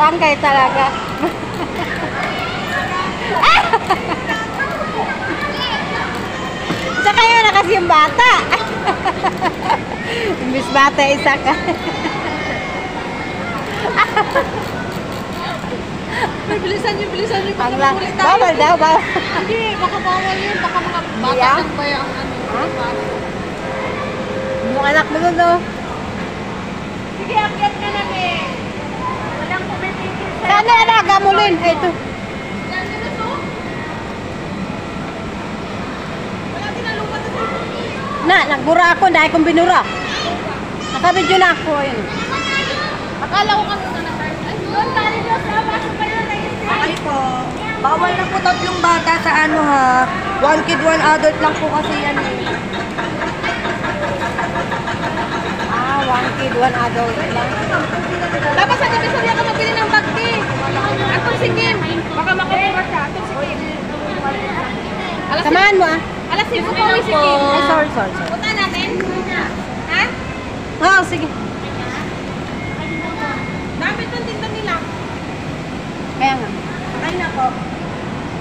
Bangkay talaga. Isa kayo na kasi yung bata. Imbis bata, isa ka. Bilisan niyo, bilisan niyo. Ang lang. Bawal daw, bawal. Hindi, baka bawal yun. Baka mga bata nagbaya ang ano. Yung anak mo doon, no? Sige, akyat ka na, be. Walang kumitigil sa'yo. Sana alaga mo, Lin. Ay, ito. Yan, yun na to. Wala tinalupat na sa'yo. Na, nagbura ako dahil kong binura. Nakabidyo na ako. Ayun. Akala ko kanina na tayo. Ay, doon, tali doon. Pasok pa yun na isip. Ay po. Bawal na po 3 bata sa ano ha. 1 kid, 1 adult lang po kasi yan eh. Ah, 1 kid, 1 adult lang. Dapat sa Divisoria ka mabili ng bagti. Atong si Kim. Baka makabuhat siya. Atong si Kim. Samahan mo, ah. Alas 5 pa uwi si Kim. Ay, sorry. Punta natin? Ha? Ah, sige. Dami itong tinta nila. Kaya nga. Ay na po.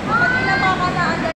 Kapag ilang baka na